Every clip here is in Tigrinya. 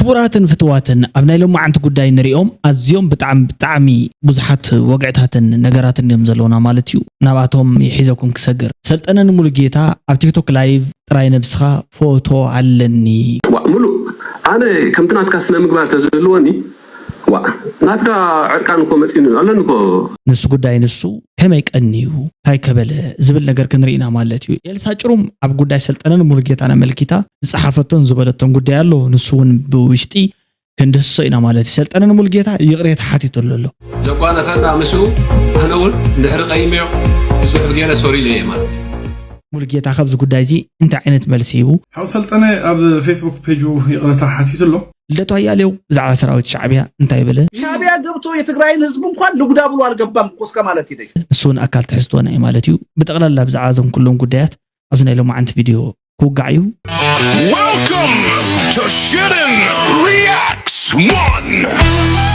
كبراتن فتواتن أبناء لهم عن تقداي نريهم اليوم بتعمي بزحات وقعتاتن نجاراتن يمزلونا مالتيو نبعتهم يحيزكم كسجر سلت أنا نمولجيتها على تيك توك لايف تراي نبسخة فوتو علني ملو أنا كم تنات كاسنا مقبل تزلوني ناتكا عركانكم مسئين علنكو نسو قداي نسو كما يكأنيو هاي كبل زبل نجار كنرينا مالتيو يلساجرم عب قداي سلت أنا نمولجيتها ملكيتا صحافتون زبلتون قداي الله نسون بوشتي كندسو إنا مالتي سلت أنا نمولجيتها يغريت حاتي توللو زقوانا فانا مسو أنا أقول نحرق أيميو بسوح بجينا سوري ليه مالتي مولجيتا خبز قداي زي انت عينت ملسيبو حوصلت أنا أب فيسبوك بيجو يغريت حاتي توللو لتو هياليو زعوا سراويت شعبية انت يبله شعبية قبطو يتقرأين هزبون قوان لقدابلو أرقبام قوسكا مالتي دي السون أكال تحسطوانا اي مالتيو بتغلال الله بزعازهم كلهم قدايات أظن إلو ما عند فيديو كوقعيو Welcome to Shitten Reacts 1.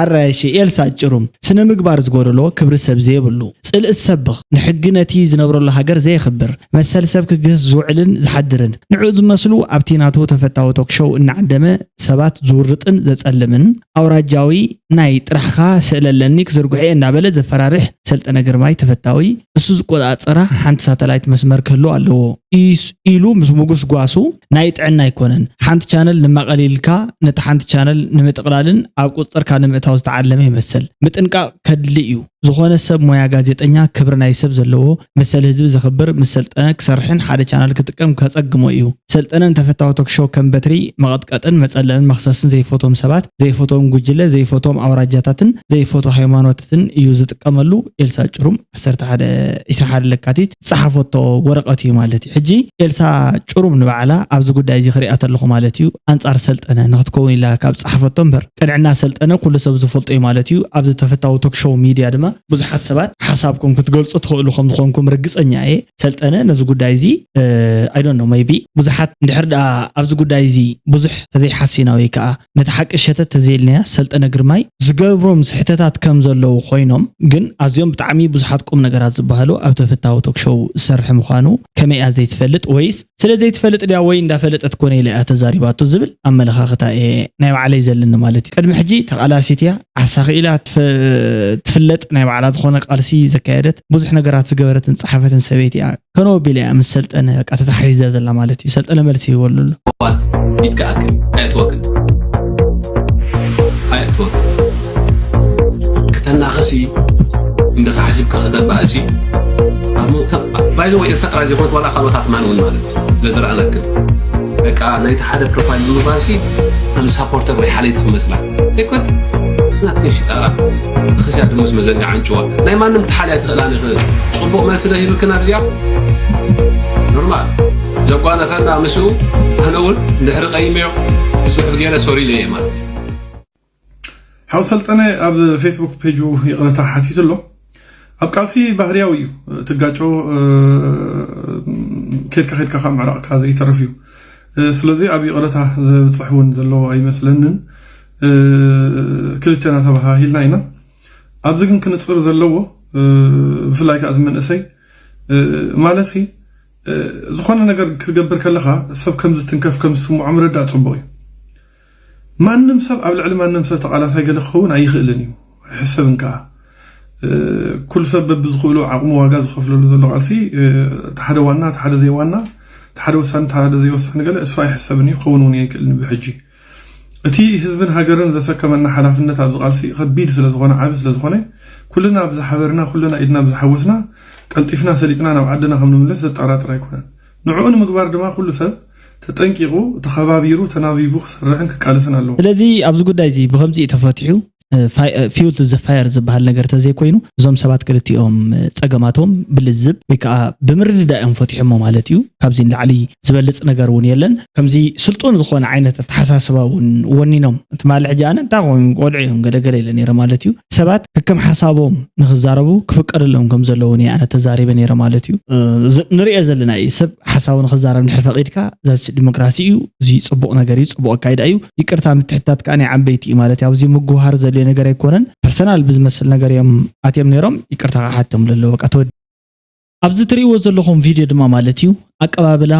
حراشي يلسا جروم سنة مقبار زغورلو كبر سب زي بلو سئل السبخ نحقنتي زنبرو الله هاجر زي خبر مسال سبك جهز زوعلن زحدرن نعوذ مسلو ابتيناتو تفتاو توك شو ان عندما سبات زورطن زصلمن اوراجاوي ناي طرحخا سئللنيك زرغحي انابل زفرارح سلطنه جرماي تفتاوي اسو زقوطاصرا حنت ساتلايت مسمر كلو الله إيلو مسموغس غواسو ناي طعنا يكونن حنت channel نمقليلكا نت حنت channel نمتقلالن اب قصر كان متاو ዝተዓለመ ይመስል ምጥንቃቅ ከድሊ እዩ ዝኾነ ሰብ ሞያ ጋዜጠኛ ክብር ናይ ሰብ ዘለዎ መሰል ህዝብ ዝኽብር መሰልጠነ ክሰርሕን ሓደ ቻናል ክጥቀም ከጸግሞ እዩ ሰልጠነን ተፈታው ቶክ ሾው ከም በትሪ መቀጥቀጥን መጸለልን መخصصን ዘይፎቶም ሰባት ዘይፎቶም ጉጅለ ዘይፎቶም አውራጃታትን ዘይፎቶ ሃይማኖታትን እዩ ዝጥቀመሉ ኤልሳ ጭሩም 11 ለካቲት ጸሐፎቶ ወረቀት እዩ ማለት እዩ ሕጂ ኤልሳ ጭሩም ንባዕላ ኣብዚ ጉዳይ እዚ ክሪአት ኣለኹ ማለት እዩ አንጻር ሰልጠነ ንክትከውን ኢላ ካብ ጸሐፎቶም በር ቀድዕና ሰልጠነ ኩሉ ሰብ ዝፈልጦ እዩ ማለት እዩ ኣብዚ ተፈታው ቶክ ሾው ሚዲያ ድማ ብዙሓት ሰባት ሓሳብኩም ክትገልጹ ትኽእሉ ከም ዝኾንኩም ርግጸኛ እየ ሰልጠነ ነዚ ጉዳይ እዚ I don't know maybe ብዙሓት እንድሕርዳ ኣብዚ ጉዳይ እዚ ብዙሕ ተዘይሓሲና ወይ ከዓ ነቲ ሓቂ ሸተት ተዘይልናያ ሰልጠነ ግርማይ ዝገብሮም ስሕተታት ከም ዘለዉ ኮይኖም ግን ኣዝዮም ብጣዕሚ ብዙሓት ቁም ነገራት ዝበሃሉ ኣብ ተፈታዊ ቶክ ሾው ዝሰርሕ ምዃኑ ከመይ እያ ዘይትፈልጥ ወይስ ስለ ዘይትፈልጥ ድያ ወይ እንዳፈለጠት ኮነ ኢላ እያ ተዛሪባቶ ዝብል ኣመለኻኽታ ናይ ባዕለይ ዘለና ማለት እዩ ቅድሚ ሕጂ ተቓላሲት እያ ዓሳኺኢላ ትፍለጥ ናይ ባዕላ ዝኾነ ቃልሲ ዘካየደት ብዙሕ ነገራት ዝገበረትን ጸሓፈትን ሰበይቲ እያ ከኖቢል እያ ምስ ሰልጠነ በቃ ተታሒዛ ዘላ ማለት እዩ ሰልጠነ መልሲ ይወሉሉ ዋት ይትካአክል ኣይትወክል ከተናኸሲ እንደኻ ሓሲብካ ክተባእሲ ባይዞ ወይ ሰቅራ ዘይኮነት ዋላ ካልኦታት ማንውን ማለት እዩ ስለዝረአናክን በቃ ናይቲ ሓደ ፕሮፋይል ዝባሲ ከም ሳፖርተር ወይ ሓለይቲ ክመስላ ዘይኮት ناتني شطارة خسيا دموز مزنع عن جوا ناي ما نمت حالي تغلاني خل صبوق ما سده يلو كنا بزياب نورمال زقوانا فانا مسو هنقول نحرق أي ميو بسوح بجينا سوري ليه مالت حوصلت أنا أب فيسبوك بيجو يغلطها حتيت له أب قالسي بحرياوي تلقاجو كيركا خيركا خام عراق هذا يترفيو سلازي أبي يغلطها بتصحون زلو أي مثلاً كلتنا تبعها هي لنا أبزقن كنت صور زلوا في لايك أزمن أسي مالسي زخونا نقدر كتقبر كلها سب كم زتنكف كم سمو عمر دا تصبوي ما نمسب قبل العلم ما نمسب على سايق الخون أي خلني حسب كا كل سبب بزخولو عقمو واجاز خفلو له غالسي تحدى وانا تحدى زي وانا تحدى وسان تحدى زي وسان قال اسفاي حسبني خونوني كلني بحجي أتي حزبن هاجرن ذا سكمنا حلافنا تابز قالسي خبير سلزغنا عابس سلزغنا كلنا بزحبرنا كلنا إدنا بزحوسنا كالطفنا سليتنا نوعدنا هم نملس التعرات رايكونا نوعون مقبار دما كل سب تتنكيغو تخبابيرو تنابيبو سرحن كالسنا له الذي أبز قد دايزي بخمسي تفاتحو فيول تزفاير زبهال ነገር ተዘይ ኮይኑ ዞም ሰባት ክልቲኦም ጸገማቶም ብልዝብ ወይ ከዓ ብምርድዳኦም ፈትሖም ማለት እዩ ካብዚ ንላዕሊ ዝበልጽ ነገር ውን የለን ከምዚ ስልጡን ዝኾነ ዓይነት ተሓሳስባውን ወኒኖም ትማል ሕጃነ ታቆም ቆልዑም ገለገለ ኢለ ነረ ማለት እዩ ሰባት ከም ሓሳቦም ንኽዛረቡ ክፍቀደሎም ከም ዘለውን ያነ ተዛሪበ ነረ ማለት እዩ ንሪኦ ዘለና ሰብ ሓሳቡን ክዛረብ ንሕር ፈቂድካ ዛስ ዲሞክራሲ እዩ እዚ ጽቡቕ ነገር እዩ ጽቡቕ ካይዳ እዩ ይቅርታ ምትሕታት ካኒ ዓበይቲ ማለት ያው እዚ ምጉሃር ዘለ ነገር አይኮነን ፐርሰናል ቢዝነስ ነገር አትየም ነሮም ይቅርታ ሓተም ለለው ወቃ ተወድ ኣብዚ ትሪዎ ዘለኹም ቪዲዮ ድማ ማለት እዩ ኣቀባብላ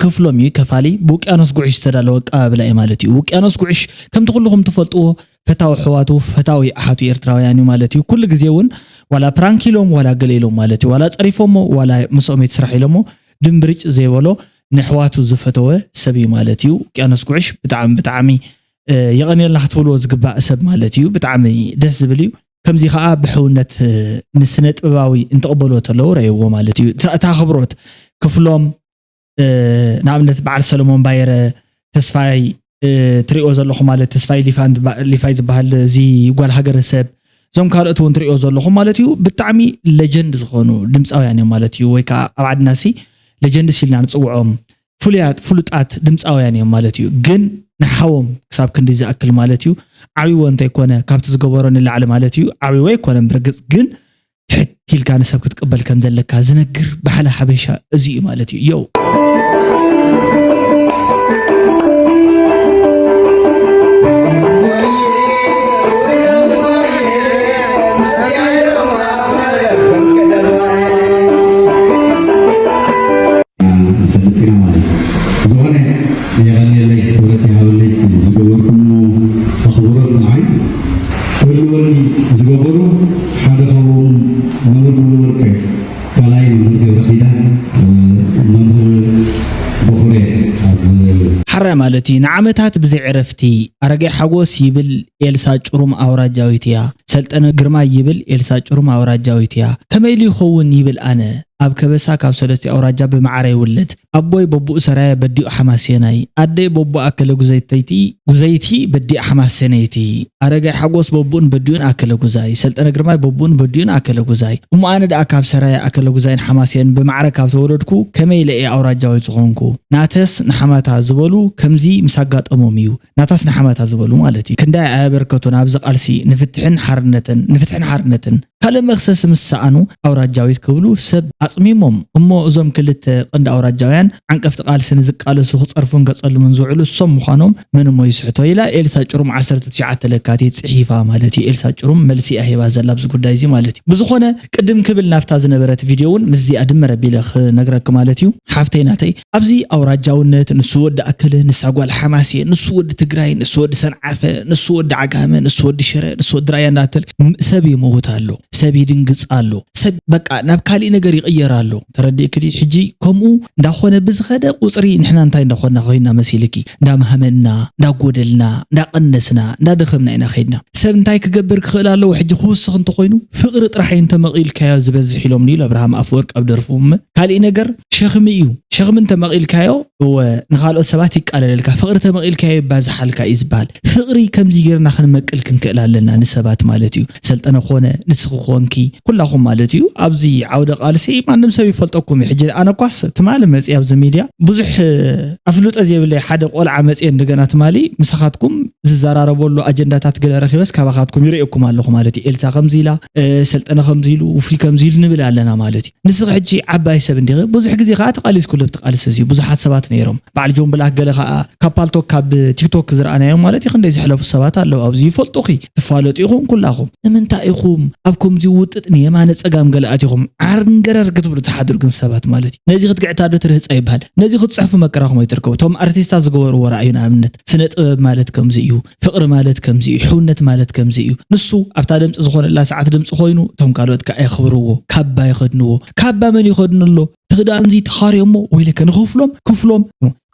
ክፍሎም ከፋሊ ብውቅያኖስ ጉዕሽ ዝተዳለወ ኣቀባብላ እዩ ማለት እዩ ውቅያኖስ ጉዕሽ ከምቲ ኩልኩም ትፈልጥዎ ፈታዊ ሕዋቱ ፈታዊ ኣሓቱ ኤርትራውያን ማለት እዩ ኩሉ ግዜ እውን ዋላ ፕራንኪሎም ዋላ ገሌሎም ማለት እዩ ዋላ ፀሪፎሞ ዋላ ምስኦም ይስራሕ ኢሎሞ ድምብርጭ ዘይበሎ ንሕዋቱ ዝፈተወ ሰብ እዩ ማለት እዩ ውቅያኖስ ጉዕሽ ብጣዕሚ يغنيلنا حتقولوا زقباء سب مالتيو بتعمي دس بليو كم زي خاء بحونة نسنت بباوي انت قبلوا تلو رأيو مالتيو تاخبروت كفلوم نعم نتبع سلمون باير تسفاي تريقو زلوخو مالت تسفاي اللي فايز بهال زي يقال حقر السب زوم كارتون تريقو زلوخو مالتيو بتعمي لجند زخونو دمس او يعني مالتيو ويكا أبعد ناسي لجند سيلنا نتصوعهم فلوتات دمس او يعني مالتيو جن نحوم كساب كندي زأكل مالتيو عوي وانت يكون كابت زقبرون اللي على مالتيو عوي ويكون برقص جن تحكي كان ساب كتقبل كم زلك زنقر بحلا حبيشة زي مالتيو يو مالتي نعمتات بزي عرفتي أرجع حقوس يبل إلسا جروم أوراجاويتيا سلطنة جرما يبل إلسا جروم أوراجاويتيا كما يلي خون يبل أنا أب كبسا كابسلستي أوراجا بمعري ولد أبوي ببو سرايا بدي حماسيناي أدي ببو أكل جزيتي بدي حماسينيتي أرجع حقوس ببون بديون أكل جزاي سلطنة جرما ببون بديون أكل جزاي وما أنا دا أكاب سرايا أكل جزاين حماسين بمعركة كابتولدكو كما يلي أوراجاوي زغونكو ناتس نحماتها زبلو كمزي مساقات أموميو ناتس نحماتها زبلو مالتي كندا عبركتو نابزق ألسي نفتحن حرنتن كلام مخصص مسانو أوراجاويت كبلو سب أصميمهم أمو أزوم كلت قند أوراجاويان عنك افتقال سنزق على سوق صرفون قصل من زعلو الصم خانم من مو يسحتو إلى إلسا جروم 10 تشعة لكاتي صحيفة مالتي إلسا جروم ملسي أهيبا زلابز قدايزي مالتي بزخونه قدم كبل نافتاز نبرت فيديون مزي أدمر بيلخ نقرأك مالتيو حافتيناتي أبزي أوراجاونت نسود أكل نساقوال حماسي نسود تقراي نسود سنعفة نسود عقامة نسود شراء نسود راياناتل سبي موتالو سبي دنقص آلو سب بقى نبكالي نقري غيرالو تردي كدي حجي كمو داخونا بزخدا قصري نحنا انتاي داخونا خوينا مسيلكي دا مهمنا دا قودلنا دا قنسنا دا دخمنا انا خيدنا سب انتاي كقبر كخلالو حجي خوص سخنتو خوينو فقر طرحي انت مقيل كايو زبزح لهم نيل ابراهام افورك ابدرفوم كالي نقر شخميو شخم انت مقيل كايو ونخالو سباتي قال لك فقر انت مقيل كايو بازحالك إزبال فقري كم زيجرنا خن مقل كنكلا لنا نسبات مالتيو سلطنا خونا نسخو خونكي كلهم مالتيو أبزي عودة قالسي ما نمسوي فلتقوم يحجل أنا قاس تمالي مسي أبز ميديا بزح أفلوت أزيب اللي حدا قول عمسين دقنا تمالي مساخاتكم زرارة بولو أجندات قل رخي بس كابخاتكم يريئكم مالكم مالتي إلسا خمزيلا سلطنا خمزيلو وفي كمزيل نبلا لنا مالتي نسخ حجي عباي سبن دغ بزح غزي خات قاليس كله بتقالس زي بزحات سبات نيرهم بعد جون بلاك قال خا كابالتو كاب تيك توك زرعنا يوم مالتي خندي يحلفوا السبات الله أبزي فلطوخي تفالط يخون كلهم نمنتا يخوم أبكم زي وططني ما نصقام قلاتيكم عرنقرر كتبلو تحضر كن سبات مالتي نزي قعتادو ترهص ايبال نزي تصحفوا مقراهم يتركو توم ارتيستا زغورو وراينا امنت سنه طبب مالت كمزيو فقر مالت كمزيو حونت مالت كمزيو نسو ابتا دمص زخون لا ساعات دمص خوينو توم قالوت كا يخبرو كابا يخدنو كابا من يخدنلو تخدان زي تخاريمو ويلي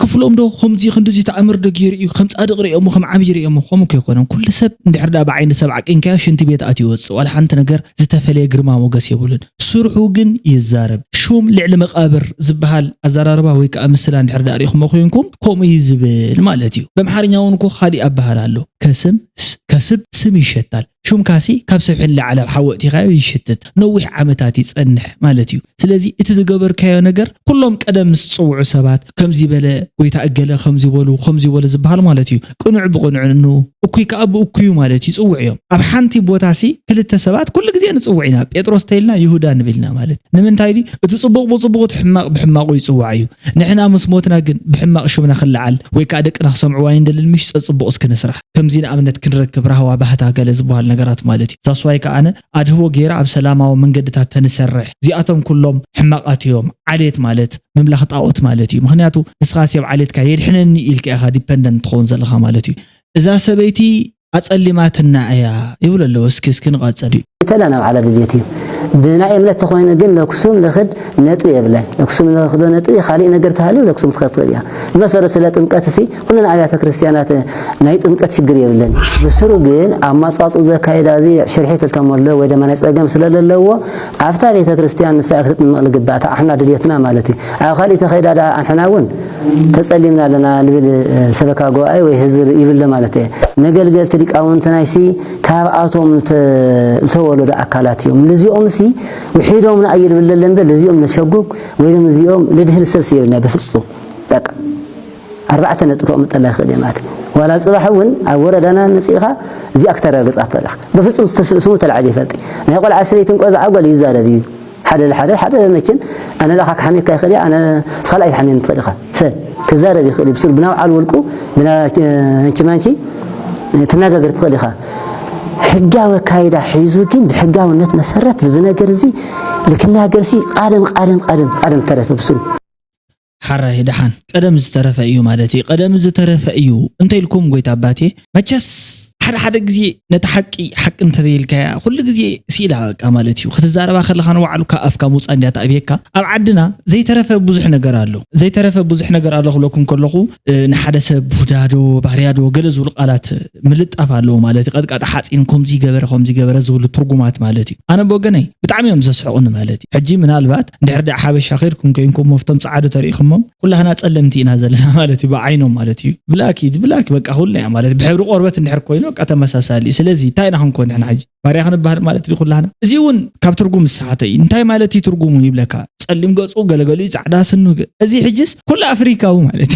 كفلوم دو خمزي خندزي تأمر دقيري خمس أدقري أمو خم عميري أمو خمو كيكونن كل سب ندحردا بعين سبعك إن كاش انت بيت أتيوز ولا حنت نجر زتفلي جرما موجس يقولن سرحو جن يزارب شوم لعلم مقابر زبهال أزراربا ويك أمثلا ندحردا ريخ مخوينكم كوم يزبل مالتيو بمحارنا ونكو خالي أبهالالو كسب سم يشتال شوم كاسي كابسب حلا على حوقتي غاوي يشتت نوح عمتاتي تصنح مالتيو سلازي اتتقبر كايو نجر كلهم قدم صوع سبات كمزي بلا ويتأجل خمزي ولو زبهال مالتيو قنع بقنع انه اكوي كأب اكوي مالتي صوعيهم اب حانتي بوتاسي كلت سبات كل غزي نصوعينا بيتروس تيلنا يهودا نبلنا مالت نمنتاي دي تصبق بحماق بحماقو يصوعيو نحنا مسموتنا جن بحماق شوبنا خلعل وي كادقنا خسمعوا وين دلمش تصبق اسك نسرح كمزينا امنت كنركب رهوا بحتا قال زبهال نغرات مالتي زاسواي كأنا ادهو غير اب سلاماو منقدتا تنسرح زياتهم كلهم حماقاتيهم عليت مالت ምምላኽ ጣዖት ማለት እዩ ምኽንያቱ ንስኻ ሰብ ዓሌትካ የድሕነኒ ኢልካ ኢኻ ዲፔንደንት ትኸውን ዘለኻ ማለት እዩ እዛ ሰበይቲ ኣጸሊማትና እያ ይብሉ ኣለዎ እስኪ ንቐጽል እዩ ተላና على ድልየት እዩ ብናይ እምነት ተኾይነ ግን ለክሱም ለኽድ ነጥብ የብለ ለክሱም ለኽዶ ነጥብ خالي ነገር ተሃልዩ ለክሱም ትኸትል ያ መሰረት ስለ ጥምቀት ሲ ኩልና አብያተ ክርስቲያናት ናይ ጥምቀት ችግር የብለን ብስሩ ግን አማጻጹ ዘካይዳ እዚ ሽርሒት ተመለ ወይ ደማ ናይ ጸገም ስለለለዎ አፍታ ቤተ ክርስቲያን ንሳእክት ንመልግባታ አሕና ድልየትና ማለት እዩ ኣብ خالي ተኸይዳ አንሕናውን ተጸሊምና ለና ንብል ሰበካ ጎአይ ወይ ህዝብ ይብል ማለት እዩ መገልገልቲ ሊቃውንት ናይሲ ካብ አቶም ተወለዱ አካላት እዮም ለዚኦም ሲ وحيدهم نأيل باللمبل لزيهم نشقوق ويدهم زيهم لدهن السبسي لنا بفصو لك 4 نتقوم طلع خدمات ولا صباحون اوردنا نصيخه زي اكثر قصات طلع بفصو سموت العادي فلطي انا يقول عسريتن قز عقل يزاربي حدا مكن انا لاخك حميك يخلي انا صلاي حمين طلقه كزاربي يخلي بصير بناو على الولقو بنا انشمانشي تناغغر طلقه حجاوه كايدا حيزو كين بحجاونت مسرت لزنجر زي لكناغر سي قادم ترف بسرو حره دحان قدم زترف ايو مالتي قدم زترف ايو انت لكم قويت اباتي مچس حدا غزي نتحقي حق انت ذيلك كل غزي سيلا قامالتي وختزاربا خلخان وعلو كافكا موص انديات ابيكا اب عدنا زي ترف بوزح ነገር አለው زي ترف بوزح ነገር አለው لكم كلكو نحدث بودادو باريادو ገለዙ ቃላት ምልጣፍ አለው ማለት ቀጥቃጣ ሓጺን ኮምዚ ገበረ ዝብሉ ትርጉማት ማለት አነ በወገነይ በጣም እዮም ዘስሕቁን ማለት ሕጂ ምናልባት እንድሕር ዳ ሓበሻ ኸይርኩም ከይንኩም መፍተም ጻዓዱ ተሪኢኹም ኩላህና ጸለምቲ ኢና ዘለና ማለት ብዓይኖም ማለት ብላኪ በቃ ሁላ ማለት ብሕብሪ ቆርበት እንድሕር ኮይኑ በቃ ተመሳሳሊ ስለዚህ ታይና ኾንኮን ንሕና ሕጂ ባሪያ ክንባል ማለት ኩላህና እዚውን ካብ ትርጉም ሰዓተይ እንታይ ማለት ትርጉሙ ይብለካ ጸሊም ገጹ ገለገሉ ጻዕዳ ስኑ እዚ ሕጂስ ኩላ አፍሪካው ማለት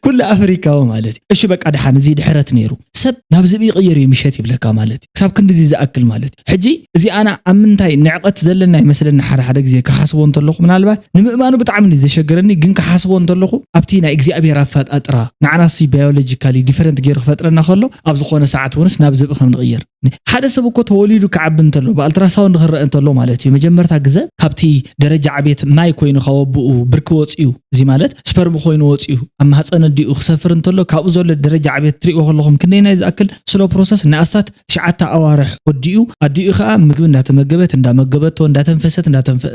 كل افريكا ማለት እሺ በቃ ደሓን እዚ ድሕረት ነይሩ ሰብ ናብ ዝብ ይቅየር የሚሸት ይብለካ ማለት ክሳብ ክንዲ ዝኣክል ማለት ሕጂ እዚ አና አምንታይ ንዕቀት ዘለና ይመስለና ሓደ ግዜ ከሓስቦ እንተለኹ ምናልባት ንምእማኑ ብጣዕሚ ዝሸገረኒ ግን ከሓስቦ እንተለኹ ኣብቲ ናይ እግዚአብሔር አፈጣጥራ ንዓናሲ ባዮሎጂካሊ ዲፈረንት ገይር ክፈጥረና ከሎ ኣብ ዝኾነ ሰዓት ወንስ ናብ ዝብ ከም ንቅየር ሓደ ሰብ እኮ ተወሊዱ ከዓብ እንተሎ በአልትራሳውንድ ክረአ እንተሎ ማለት እዩ መጀመርታ ግዜ ካብቲ ደረጃ ዓቤት ማይ ኮይኑ ከወብኡ ብርክ ወጽዩ እዚ ማለት ስፐርም ኮይኑ ወጽዩ አማሐፀነ ዲኡ ክሰፍር እንተሎ ካብኡ ዘሎ ደረጃ ዓቤት ትሪኦ ከለኹም ክንደይና ዝኣክል ስሎ ፕሮሰስ ናስታት 9 ኣዋርሕ ወዲኡ ኣዲኡ ከዓ ምግብ እንዳተመገበት እንዳመገበቶ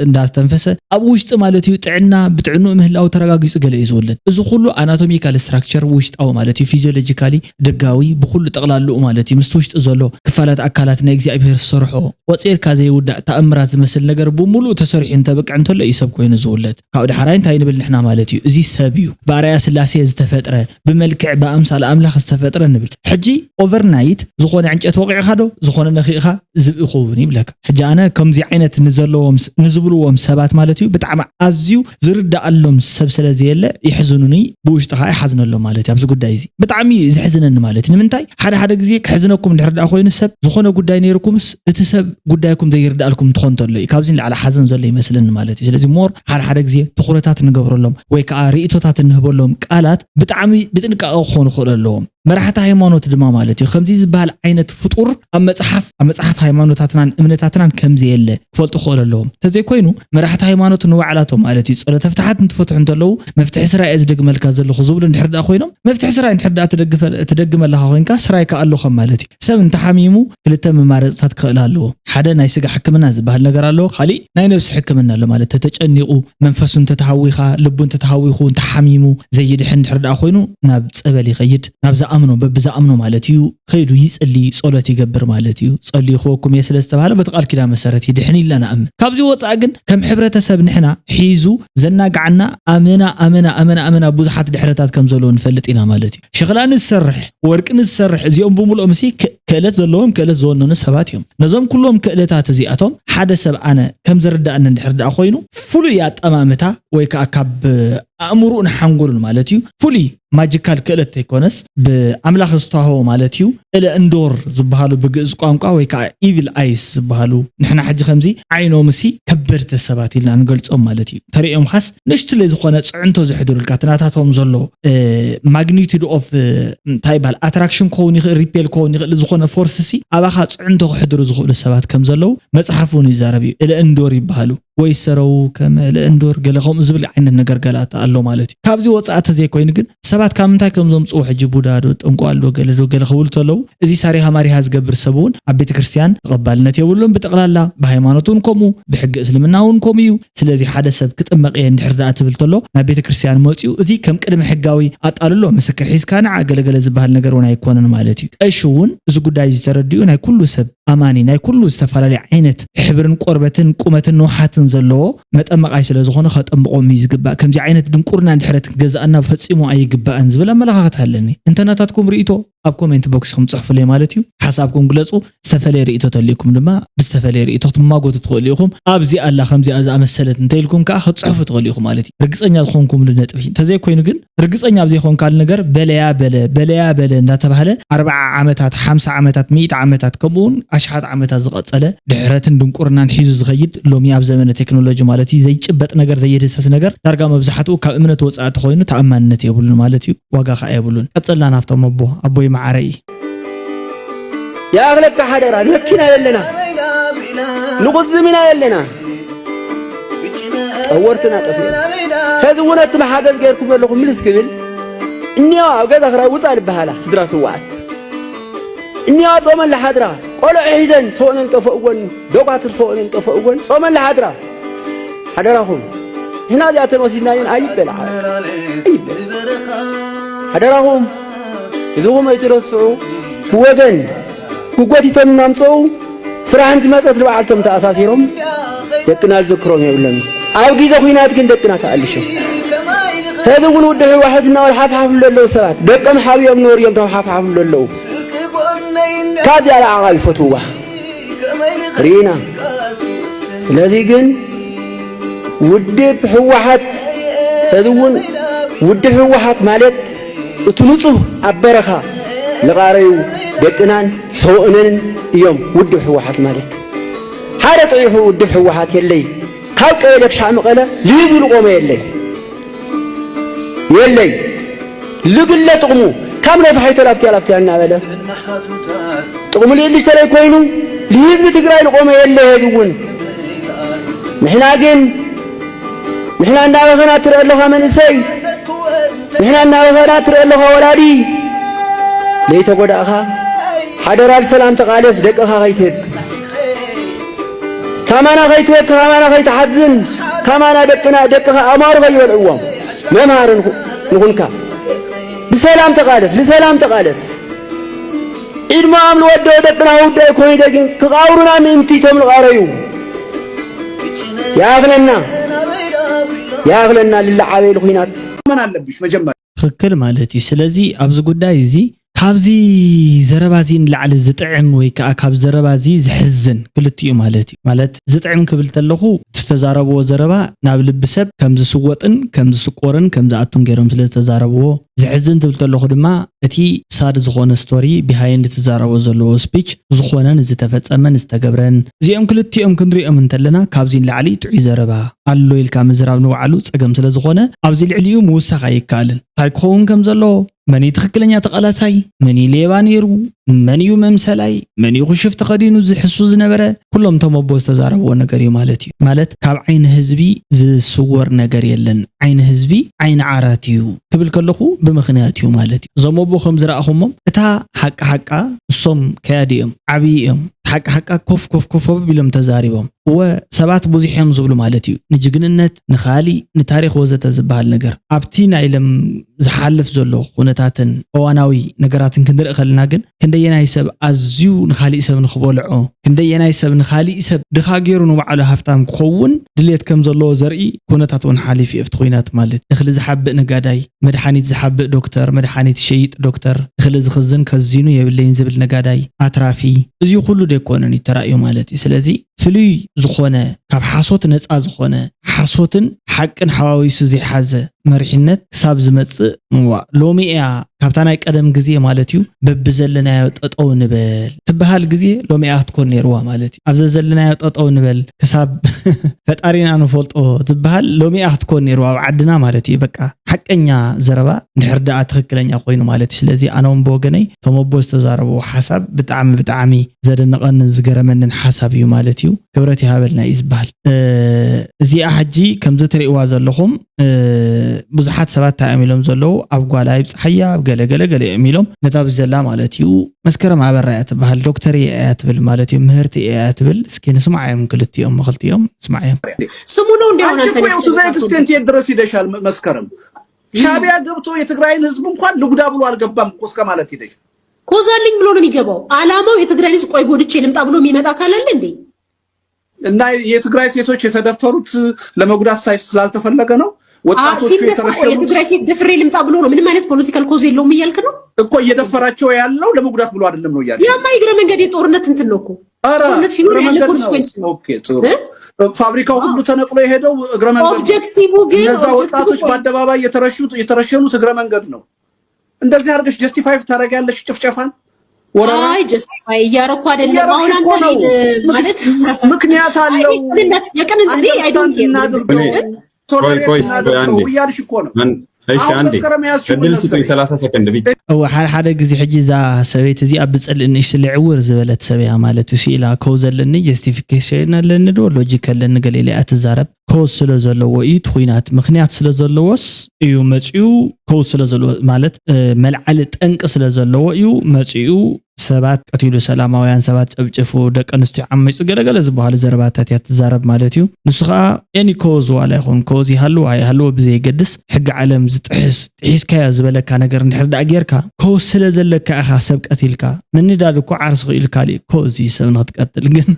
እንዳተንፈሰ ኣብ ውሽጥ ማለት እዩ ጥዕና ብጥዕኑ ምህላው ተረጋጊጹ ገለ ይዝወለን እዚ ሁሉ አናቶሚካል ስትራክቸር ውሽጣው ማለት እዩ ፊዚዮሎጂካሊ ደጋዊ ብኩሉ ጠቅላሉ ማለት እዩ ምስቲ ውሽጥ ዘሎ ክፋላት አካላት ናይ እግዚአብሔር ሰርሖ ወጽርካ ዘይውዳእ ተአምራት ዝመስል ነገር ብሙሉ ተሰርሑ እንተበቅዕ እንተሎ ይሰብ ኮይኑ ዝውለድ ካብ ድሓራይ እንታይ ንብል ንሕና ማለት እዩ እዚ ሰብ እዩ ባርያ ስላሴ ዝተፈጥረ ብመልክዕ በአምሳል አምላኽ ዝተፈጥረ ንብል ሕጂ ኦቨርናይት ዝኾነ ዕንጨት ወቂዕኻ ዶ ዝኾነ ነኺኻ ዝብኢኹውን ይብለካ ሕጂ አነ ከምዚ ዓይነት ንዝብልዎም ሰባት ማለት እዩ ብጣዕሚ ኣዝዩ ዝርዳኣሎም ሰብ ስለዘየለ ይሕዝኑኒ ብውሽጥኻ ይሓዝነሎም ማለት እዩ ኣብዚ ጉዳይ እዚ ብጣዕሚ ዝሕዝነኒ ማለት እዩ ንምንታይ ሓደ ግዜ ክሕዝነኩም እንድሕር ኮይኑ ሰብ ዝኾነ ጉዳይ ነይርኩምስ እቲ ሰብ ጉዳይኩም ዘይርዳልኩም ትኾን ተሎ ካብዚ ላዕለ ሓዘን ዘሎ ይመስልን ማለት እዩ ስለዚ ሞር ሓደ ግዜ ትኹረታት ንገብረሎም ወይ ከዓ ርእቶታት ንህበሎም ቃላት ብጣዕሚ ብጥንቃቄ ክኾኑ ይኽእሉ መራሕቲ ሃይማኖት ድማ ማለት እዩ ከምዚ ዝበሃል ዓይነት ፍጡር ኣብ መጽሓፍ ሃይማኖታትናን እምነታትናን ከምዚ የለ ክፈልጡ ይኽእሉም ተዘይ ኮይኑ መራሕቲ ሃይማኖት ንዋዕላቶም ማለት እዩ ጸሎት ተፍታሓት እንትፈትሑ እንተለው መፍትሒ ስራይ ዝደግመልካ ዘለኹ ዝብሉ እንድሕር ዳ ኮይኖም መፍትሒ ስራይ እንድሕር ዳ ትደግመለካ ኮይንካ ስራይ ከኣለኹ ማለት እዩ ሰብ እንተሓሚሙ ክልተ መማረጽታት ክእል ኣለዎ ሓደ ናይ ስጋ ሕክምና ዝበሃል ነገር ኣለዎ ካሊእ ናይ ነብሲ ሕክምና ኣሎ ማለት ተጨኒቁ መንፈሱ ተተሃዊኻ ልቡ ተተሃዊኹ ተሓሚሙ ዘይድሕ እንድሕር ዳ ኮይኑ ናብ ጸበል ይኸይድ ናብ አምኖ በብዛአምኖ ማለት እዩ ኸይዱ ይጽሊ ጸሎት ይገብር ማለት እዩ ጸሊ ኹኩም የስለስተባለ በተቃል ኪዳ መሰረት ይድሕን ኢለና ካብዚ ወጻእ ግን ከም ሕብረተሰብ ንሕና ሒዙ ዘናጋዓና አመና ብዙሓት ድሕረታት ከም ዘሎ ንፈልጥ ኢና ማለት እዩ ሽኽላን ዝሰርሕ ወርቅን ዝሰርሕ እዚኦም ብሙሉኦም ሲ ክእለት ዘለዎም ክእለት ዝወነኑ ሰባት እዮም ነዞም ኩሎም ክእለታት እዚኣቶም ሓደ ሰብ አነ ከም ዝርዳእና እንድሕር ዳ ኮይኑ ፍሉይ ኣጠማምታ ወይ ከዓ ካብ ኣእምሮን ሓንጎልን ማለት እዩ ፍሉይ ማጂካል ክእለት ይኮነስ በአምላኽ ዝተዋህቦ ማለት እዩ እንዶር ዝበሃሉ ብግዕዝ ቋንቋ ወይ ከዓ ኢቪል አይስ ዝበሃሉ ንሕና ሕጂ ከምዚ ዓይኖምሲ ከበድተ ሰባት ኢልና ንገልጾም ማለት እዩ ተሪኦም ኻስ ንሽትለ ዝኾነ ጽዕንቶ ዝሕድሩልካ ትናታቶም ዘሎ ማግኒቱድ ኦፍ ታይባል አትራክሽን ኮውን ይኽእል ሪፔል ኮውን ይኽእል ዝኾነ ፎርስሲ ኣባኻ ጽዕንቶ ክሕድሩ ዝኽእሉ ሰባት ከም ዘለው መጽሓፉን ይዛረብ እዩ እንዶር ይበሃሉ ወይ ሰረው ከመለእንዶር ገለኸም ዝብል ዓይነት ነገር ገላት ኣሎ ማለት እዩ ካብዚ ወጻእተ ዘይኮይን ግን ሰባት ካብ ምንታይ ከም ዘምጽኡ ሕጂ ቡዳዶ ጠንቋሎ ገለዶ ገለኸውሉ ተለው እዚ ሳሪሃ ማሪሃ ዝገብር ሰብውን ኣብ ቤተ ክርስቲያን ተቐባልነት የብሉን ብጠቕላላ ብሃይማኖቱን ከምኡ ብሕጊ እስልምናውን ከምኡ እዩ ስለዚ ሓደ ሰብ ክጥመቕ እንድሕር ዳኣ ትብል ተሎ ናብ ቤተ ክርስቲያን መጽኡ እዚ ከም ቅድመ ሕጋዊ ኣጣልሎ ምስክር ሒዝካ ንዓ ገለገለ ዝበሃል ነገር እውን ኣይኮነን ማለት እዩ ቀሽውን እዚ ጉዳይ ዝተረድኡ ናይ ኩሉ ሰብ ኣማኒ ናይ ኩሉ ዝተፈላለዩ ዓይነት ሕብርን ቆርበትን ቁመትን ንውሓትን ዘለዎ መጠመቃይ ስለ ዝኾነ ከጠምቆም ይዝግባእ ከምዚ ዓይነት ድንቁርና እንድሕረት ገዛእና ፈጺሙ ኣይግባእን ዝብል ኣመለኻኸት ኣለኒ እንተናታትኩም ርእይቶ ኣብ ኮሜንት ቦክስ ከም ጽሕፉለይ ማለት እዩ ሓሳብኩም ግለጹ ዝተፈለየ ርእይቶ ተልይኩም ድማ ብዝተፈለየ ርእይቶ ትማጎቱ ትኽእሉ ኢኹም ኣብዚ ኣላ ከምዚ ዝኣመሰለት እንተይልኩም ከዓ ክትጽሕፉ ትኽእሉ ኢኹም ማለት እዩ ርግጸኛ ዝኾንኩም ልነጥብ እንተዘይ ኮይኑ ግን ርግጸኛ ኣብ ዘይኮንካል ነገር በለያ በለ እንዳተባሃለ 40 ዓመታት 50 ዓመታት 100 ዓመታት ከምኡውን ኣሽሓት ዓመታት ዝቐጸለ ድሕረትን ድንቁርናን ሒዙ ዝኸይድ ሎሚ ኣብ ዘመነ ቴክኖሎጂ ማለት እዩ ዘይጭበጥ ነገር ዘይደሰስ ነገር ዳርጋ መብዛሕትኡ ካብ እምነት ወጻእቲ ኮይኑ ተኣማንነት የብሉን ማለት እዩ ዋጋ ከዓ የብሉን ቀጽልና ናፍቶም ኣቦይ معري يا أغلق حدرا نكنا يلنا نغز منا يلنا أورتنا قفير هذا ونات ما حاجز غيركم لكم من السكبل إني أوجد أخرى وصل بهلا سدرا سوات إني أصوم لحدرا قالوا إذن صون انتفقون دوباتر صون انتفقون صوم لحدرا حدراهم هنا جاتن وسيناين أيب بلع حدراهم إذا هم يترسعوا بوجن بقوتي تمنامصو سرعان تماتت لبعالتهم تأساسيرهم دقنا الذكرهم يقولون أو جيزة خوينات كن دقنا تألشوا هذا هو وده واحدنا والحاف حافل لله سرات دقم حاوي يوم نور يوم تحاف حافل لله كادي على عقل فتوة رينا سلازي جن وده بحوحات هذا هو وده بحوحات مالت وتنصه أبرخا لغاريو دقنان سوءنن يوم ود حوحات مالت حالة طيحو ود حوحات يلي خلق يلك شعم قلا ليذو القوم يلي لقل تقمو كم نفحي تلافتي عنا بلا تقمو لي اللي اشتري كوينو ليذو تقرأي القوم يلي هذون نحنا عندنا غنا ترى لها من سي نحنا غنا ترى لها ولادي ليت قد أخا حضر السلام تقاليس دقها غيتك كمان غيتك كمان غيت حزن كمان دقها أمار غير الأوام ما مارن نقولك بسلام تقاليس إدما عمل ودو دقنا ودو كوني دقين كغاورنا من تيتم الغاريو يا أغلنا للعابي الخينات من علبش مجمع خكل مالتي سلازي أبز قداي زي ካብዚ ዘረባዚ ንላዕሊ ዝጥዕም ወይ ከዓ ካብ ዘረባዚ ዝሕዝን ክልቲኡ ማለት እዩ ማለት ዝጥዕም ክብል ተለኹ ተዛረብዎ ዘረባ ናብ ልብ ሰብ ከም ዝስወጥን ከም ዝስቆርን ከም ዝኣቱን ገይሮም ስለ ዝተዛረብዎ ዝሕዝን ትብል ተለኹ ድማ እቲ ሳድ ዝኾነ ስቶሪ ቢሃይንድ ተዛረቦ ዘለዎ ስፒች ዝኾነን ዝተፈጸመን ዝተገብረን እዚኦም ክልቲኦም ክንሪኦም እንተለና ካብዚ ንላዕሊ ጥዑይ ዘረባ ኣሎ ኢልካ ምዝራብ ንባዕሉ ፀገም ስለ ዝኾነ ኣብዚ ልዕሊኡ ምውሳኽ ኣይከኣልን እንታይ ክኸውን ከም ዘሎ መን ትኽክለኛ ተቐላሳይ መን ሌባ ነይሩ መን እዩ መምሰላይ መን እዩ ክሽፍ ተኸዲኑ ዝሕሱ ዝነበረ ኩሎም ተመቦ ዝተዛረብዎ ነገር እዩ ማለት እዩ ማለት ካብ ዓይኒ ህዝቢ ዝስወር ነገር የለን ዓይኒ ህዝቢ ዓይኒ ዓራት እዩ ክብል ከለኹ ብምኽንያት እዩ ማለት እዩ ዘመቦ ከም ዝረኣኹሞም እታ ሓቃ እሶም ከያዲኦም ዓብይኦም ሓቃ ኮፍ ቢሎም ተዛሪቦም ወሰባት ብዙሕዮም ዝብሉ ማለት እዩ ንጅግንነት ንኻሊ ንታሪኽ ወዘተ ዝበሃል ነገር ኣብቲ ናይለም ዝሓልፍ ዘሎ ኩነታትን እዋናዊ ነገራትን ክንርኢ ከለና ግን ክንደየናይ ሰብ ኣዝዩ ንኻሊእ ሰብ ንኽበልዖ ክንደየናይ ሰብ ንኻሊእ ሰብ ድኻ ገይሩ ንባዕሉ ሃፍታም ክኸውን ድሌት ከም ዘለዎ ዘርኢ ኩነታት እውን ሓሊፍ እዩ ኣብቲ ኩናት ማለት እኽሊ ዝሓብእ ነጋዳይ መድሓኒት ዝሓብእ ዶክተር መድሓኒት ሸይጥ ዶክተር እኽሊ ዝኽዝን ከዚኑ የብለይን ዝብል ነጋዳይ ኣትራፊ እዚ ኩሉ ደይኮነን እዩ ተራእዩ ማለት እዩ ስለዚ ፍሉይ ዝኾነ ካብ ሓሶት ነፃ ዝኾነ ሓሶትን ሓቅን ሓዋዊሱ ዘይሓዘ መሪሕነት ክሳብ ዝመጽእ ሎሚ እያ ካብታ ናይ ቀደም ግዜ ማለት እዩ በብዘለናዮ ጠጠው ንበል ትበሃል ግዜ ሎሚ እያ ክትኮን ነይርዋ ማለት እዩ ኣብዚ ዘለናዮ ጠጠው ንበል ክሳብ ፈጣሪና ንፈልጦ ትበሃል ሎሚ እያ ክትኮን ነይርዋ ኣብ ዓድና ማለት እዩ በቃ حقኛ ዘረባ ንሕርዳኣ ትክክለኛ ኮይኑ ማለት ስለዚ ኣነውን በወገነይ ተመቦ ዝተዛረቡ ሓሳብ ብጣዕሚ ዘደነቀን ዝገረመንን ሓሳብ እዩ ማለት እዩ ክብረት ይሃበልና ይዝባል እዚኣ ሕጂ ከምዚ ትሪእዋ ዘለኹም ብዙሓት ሰባት ተኣሚሎም ዘለው ኣብ ጓላ ይብፅሓያ ኣብ ገለገለ የሚሎም ነታብ ዘላ ማለት እዩ መስከረም ኣበራ እትበሃል ዶክተር እያ ትብል ማለት እዩ ምህርቲ እያ ትብል እስኪ ንስማዓዮም ክልቲኦም መኽልቲኦም ስማዓዮም ስሙ ነው እንዲያውና አንተ ነው ዘይ ኤክስቴንት ይድረስ ይደሻል መስከረም ሻቢያ ገብቶ የትግራይን ህዝብ እንኳን ልጉዳ ብሎ አልገባም እኮ እስከ ማለት ይደሽ ኮዛልኝ ብሎ ነው የሚገባው አላማው የትግራይ ህዝብ ቆይ ጎድቼ ልምጣ ብሎ የሚመጣ ካላለ እንዴ እና የትግራይ ሴቶች የተደፈሩት ለመጉዳት ሳይፍ ስላልተፈለገ ነው ወጣቶች የተረሸኑት የትግራይ ሴት ደፍሬ ልምጣ ብሎ ነው ምንም አይነት ፖለቲካል ኮዝ የለውም እያልክ ነው እኮ እየደፈራቸው ያለው ለመጉዳት ብሎ አይደለም ነው ያለው ያማ ይግረ መንገድ የጦርነት እንትን ነው እኮ ጦርነት ሲኖር ያለ ኮንሲኩዌንስ ነው ኦኬ ጥሩ ፋብሪካው ሁሉ ተነቅሎ የሄደው እግረ መንገድ ኦብጀክቲቭ ግን ወጣቶች በአደባባይ የተረሸኑት እግረ መንገድ ነው እንደዚህ አድርገሽ ጀስቲፋይ ታረጋለሽ ጭፍጨፋን ወራራ አይ ጀስቲፋይ ያረኩ አይደለም አሁን አንተ ማለት ምክንያት አለው የቀን እንዴ አይ ዶንት ቆይ ያልሽ እኮ ነው እሺ አንዴ ከድል ስጡኝ 30 ሰከንድ ብቻ ሓደ ግዜ ሕጂ ዛ ሰበይት እዚ ኣብ ጽልእን ይስልዕውር ዝበለት ሰበያ ማለት እዩ ኢላ ከውዘለኒ ጀስቲፊኬሽን ኣለኒ ዶ ሎጂክ ኣለኒ ገሌለ ኣትዛረብ ኮስ ስለ ዘለዎ እዩ ትኹይናት ምኽንያት ስለ ዘለዎስ እዩ መጽኡ ኮስ ስለ ዘለዎ ማለት መልዓል ጠንቅ ስለ ዘለዎ እዩ መጽኡ ሰባት ቀቲሉ ሰላማውያን ሰባት ጨብጭፉ ደቀንስቲ ዓመጹ ገለገለ ዝበሃል ዘረባታት ያትዛረብ ማለት እዩ ንስኻ ኤኒ ኮዝ ዋላ ይኹን ኮዝ ይሃሉ ብዘይ ገድስ ሕግ ዓለም ጥሒስካያ ዝበለካ ነገር እንድሕር ዳ ጌርካ ኮዝ ስለ ዘለካ ኢኻ ሰብ ቀቲልካ ምንዳድ እኮ ዓርስ ኢልካ ኮዝ ሰብ ንኽትቀትል ግን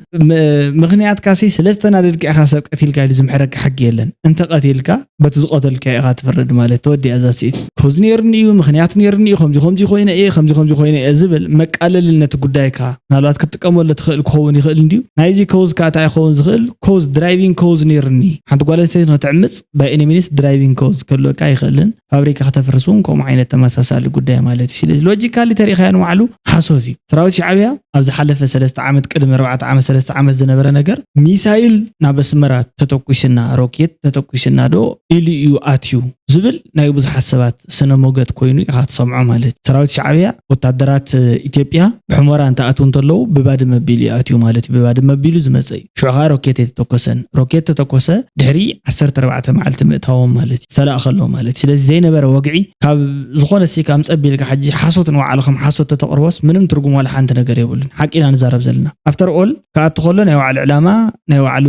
ምኽንያት ካሲ ስለዝተናደድካ ኢኻ ሰብ ቀቲልካ ኢሉ ዝምሕረካ ሕጊ የለን እንተ ቀቲልካ በቲ ዝቆተልካ ኢኻ ትፈርድ ማለት ተወዲኣ ዛሲት ኮዝ ነይርኒ እዩ ምኽንያት ነይርኒ እዩ ከምዚ ኮይነ ከምዚ ኮይነ ዝብል መቃለልነት ጉዳይካ ናላት ክትጥቀመሉ ትኽእል ክኸውን ይኽእል እንዲዩ ናይዚ ኮዝ ካታ ይኸውን ዝኽእል ኮዝ ድራይቪንግ ኮዝ ነይርኒ ሓንቲ ጓለሰት ነትዕምጽ ባይ ኤኒ ሚኒስ ድራይቪንግ ኮዝ ከሎካ ይኽእልን ፋብሪካ ከተፈርሱን ከም ዓይነት ተመሳሳሊ ጉዳይ ማለት እዩ ስለዚ ሎጂካሊ ተሪኻ ያንዋዕሉ ሓሶት እዩ ሰራዊት ሻዕብያ ኣብ ዝሓለፈ 3 ዓመት ቅድሚ 4 ዓመት 3 ዓመት ዝነበረ ነገር ሚሳይል ናብ መስመራት ተተኩስና ሮኬት ተተኩስና ዶ ኢሉ እዩ ኣትዩ ዝብል ናይ ብዙሓት ሰባት ስነ ሞገት ኮይኑ ኢኻ ትሰምዖ ማለት ሰራዊት ሻዕብያ ወታደራት ኢትዮጵያ ብሕሞራ እንተኣቱ እንተለዉ ብባድ መቢሉ ኣትዩ ማለት ብባድ መቢሉ ዝመጽ እዩ ሹዕኻ ሮኬት ተተኮሰ ድሕሪ 14 መዓልቲ ምእታዎም ማለት ዝተላእኸሎ ማለት ስለዚ ዘይነበረ ወግዒ ካብ ዝኾነ ሲካ ምጸቢልካ ሕጂ ሓሶት ንዋዕልኩም ሓሶት ተተቕርቦስ ምንም ትርጉም ወላ ሓንቲ ነገር የብሉን ሓቂና ንዛረብ ዘለና ኣፍተር ኦል ከኣቱ ከሎ ናይ ባዕሉ ዕላማ ናይ ባዕሉ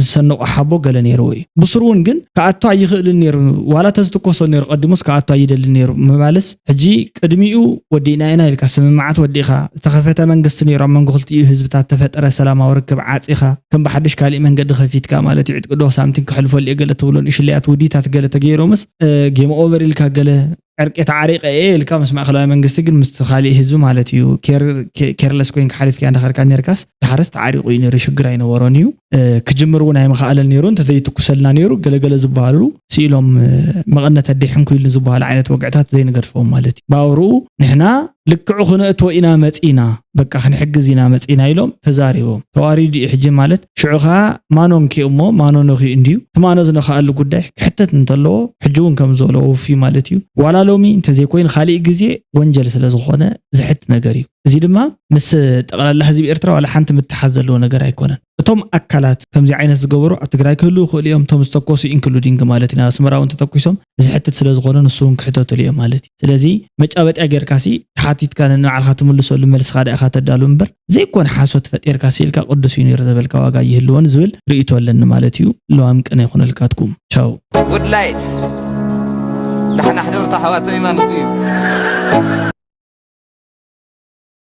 ዝሰንቆ ሓቦ ገለ ነይሩ እዩ ብስሩውን ግን ከኣቱ ኣይኽእልን ነይሩ ዋላ ተዝትኮሶ ነይሩ ቀድሞስ ከኣቱ ኣይደል ነይሩ መባለስ ሕጂ ቅድሚኡ ወዲና ኢና ኢልካ ስምማዓት ወዲኻ ዝተኸፈተ መንግስቲ ነይሩ ኣብ መንጎ ክልቲኡ ህዝብታት ተፈጠረ ሰላማዊ ርክብ ዓጺኻ ከም ብሓድሽ ካሊእ መንገዲ ከፊትካ ማለት እዩ ዕጥቅዶ ሳምቲን ክሕልፈሉ ገለ ትብሎን እሽልያት ውዲታት ገለ ተገይሮምስ ጌም ኦቨር ኢልካ ገለ ዕርቄት ዓሪቀ ኢልካ ምስ ማእኸላዊ መንግስቲ ግን ምስ ካሊእ ህዝቢ ማለት እዩ ኬርለስ ኮይንካ ሓሊፍካ እንዳኸርካ ነርካስ ተሓረስ ተዓሪቁ እዩ ነይሩ ሽግር ኣይነበሮን እዩ ክጅምር እውን ኣይመኽኣለን ነይሩ እንተዘይትኩሰልና ነይሩ ገለገለ ዝበሃሉ ሲኢሎም መቐነት ኣዴሕን ኩይልን ዝበሃል ዓይነት ወግዕታት ዘይንገድፎም ማለት እዩ ባውርኡ ንሕና ልክዑ ክነእትዎ ኢና መጺና በቃ ክንሕግዝ ኢና መጺና ኢሎም ተዛሪቦም ተዋሪዱ ሕጂ ማለት ሽዑኻ ማኖን ኪእሞ ማኖን ኺ እንዲዩ ትማኖ ዝነኻኣሉ ጉዳይ ክሕተት እንተለዎ ሕጂ እውን ከም ዝበሎ ውፊ ማለት እዩ ዋላ ሎሚ እንተዘይኮይን ካሊእ ግዜ ወንጀል ስለ ዝኾነ ዝሕት ነገር እዩ እዚ ድማ ምስ ጠቕላላ ህዝቢ ኤርትራ ዋላ ሓንቲ ምትሓዝ ዘለዎ ነገር ኣይኮነን እቶም ኣካላት ከምዚ ዓይነት ዝገበሩ ኣብ ትግራይ ክህሉ ይኽእሉ እዮም እቶም ዝተኮሱ ኢንክሉዲንግ ማለት ኢና ኣስመራውን ተተኪሶም ዝሕትት ስለ ዝኾነ ንሱውን ክሕተትሉ እዮም ማለት እዩ ስለዚ መጫበጥያ ጌርካሲ ተሓቲትካ ንባዕልካ ትምልሰሉ መልስኻ ዳኢኻ ተዳሉ እምበር ዘይኮነ ሓሶት ፈጢርካ ሲልካ ቅዱስ እዩ ነይሩ ዘበልካ ዋጋ ይህልዎን ዝብል ርእይቶ ኣለኒ ማለት እዩ ለዋም ቅነ ይኹነልካትኩም ቻው ጉድ ላይት ንሕና ሕድርታ ሓዋት ዘይማንስቱ እዩ